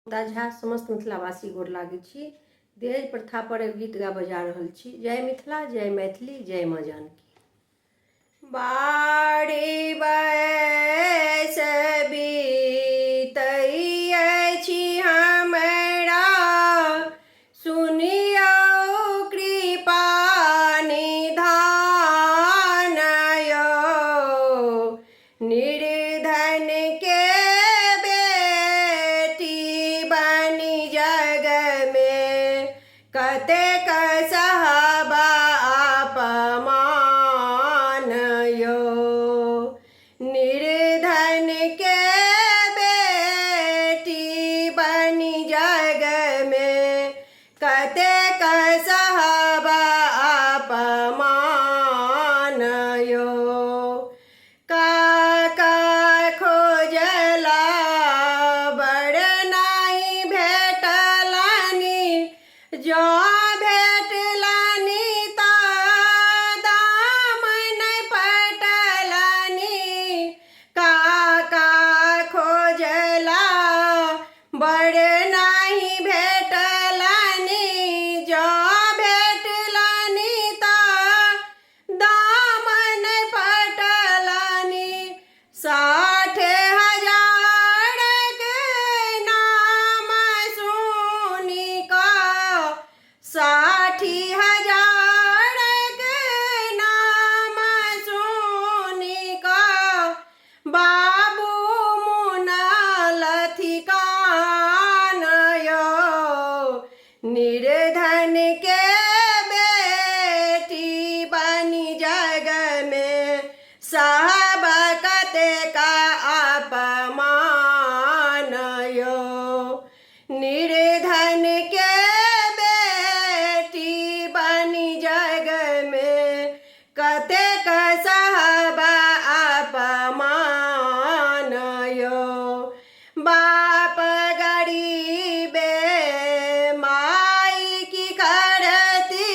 झा समस्त मिथिलावासी गोर लागै छी। दहेज प्रथा पर एक गीत गा बजा रहल छी। जय मिथिला, जय मैथिली, जय माँ जानकी। बाड़ी बयस बीतै अछि हमरा, सुनियौ कृपा निधान यौ। निर्धन के कतेक सहबा अपमान यौ। निर्धन के बेटी बनी जग में कतेक सहबा अपमान यौ। काका खोजला बड़ नहीं भेटलनि, जो भेटलनि ता दाम नहीं पटलनि। काका खोजला बड़ नहीं भेटलनि, जो भेटलनि ता दाम नहीं पटलनि। 60,000 के नाम सुनी का, 60,000 के नाम सुनी का, बाबू मुनलथि कान यौ। निर्धन के बेटी बनी जग में सहब कतेक अपमान यौ। निर्धन के बेटी बनी जग में कतेक सहब अपमान यौ। बाप गरीबे माई की करती,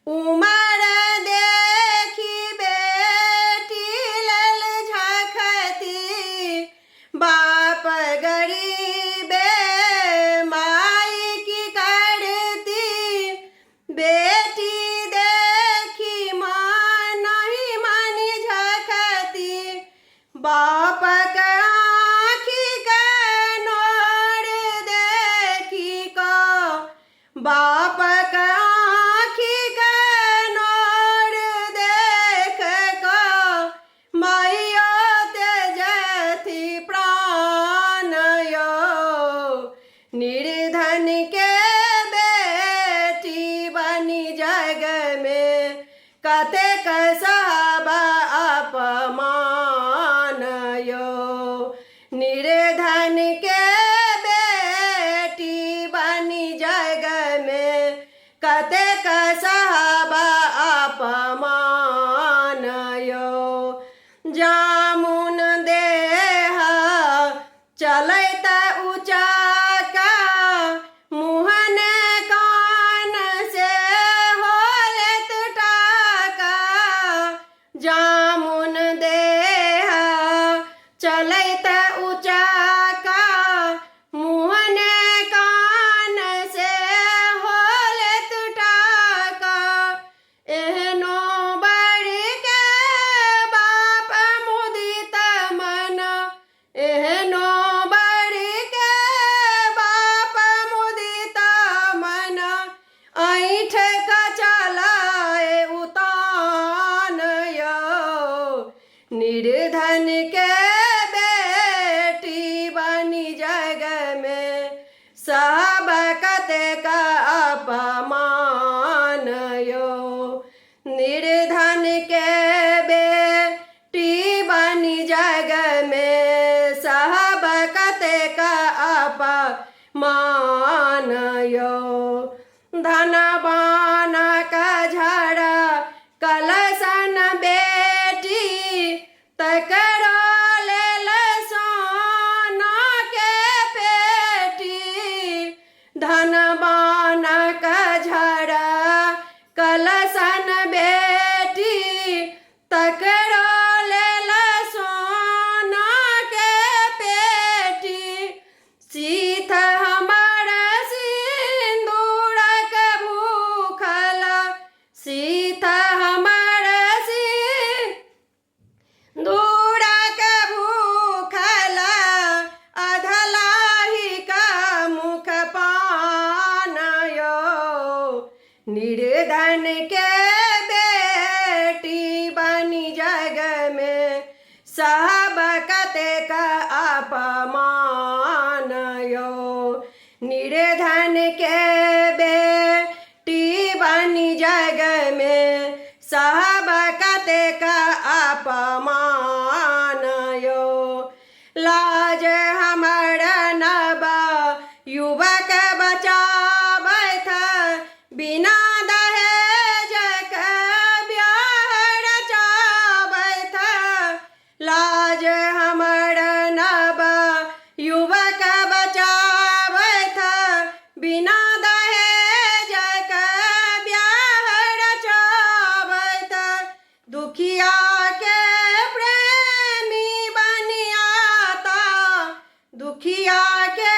उमर देखी बेटी लेल झखती। बाप गरीबे माई की करती, बेटी देखी माँ नहीं मानी झखती। बाप का आँखी के नोर देखी का, बाप का आँखी के नोर देख का, मैया त्यजथि प्राण यौ। निर्धन के बेटी बनी जग में कतेक सहब अपमान यौ। निर्धन के बेटी बनी जग में कतेक सहब अपमान यौ। जामुन देह चलैत उचाका, मुहन कान से होलत टाका। जामुन देह चलैत उचाका, मुहन कान से होलत टाका। एहनो बड़ के बाप मुदित मन, एहनो बड़ के बाप मुदित मन, ऐठ का चलाए उतान यौ। निर्धन के बेटी बनी जग में सहब कतेक अपमान यौ। निर्धन के बेटी बनी जग में सहब कतेक अपमान यौ। धनवान का झड़ा कलसन बेटी, तकरो लेल सोना के पेटी। धनवान का झड़ा कलसन बेटी, तकरो लेल सोना के पेटी। सीता निर्धन के बेटी बनी जग में सब कतेक अपमान यो। निर्धन के बेटी बनी जग में सब कतेक अपमान यो। लाज हमर नव युवक बचावैथ बिना दहेज के ब्याह रचावैथ। लाज हमर नव युवक बचावैथ बिना दहेज के ब्याह रचावैथ। दुखिया के प्रेमी बनियाता, दुखिया के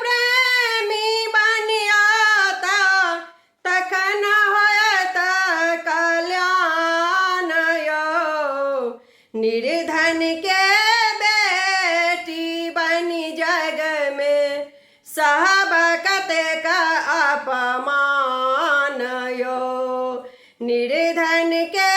प्रेमी बनियाता, तखन होयत कल्याण यो। निर्धन के बेटी बनी जग में सब कतेक अपमान यो। निर्धन के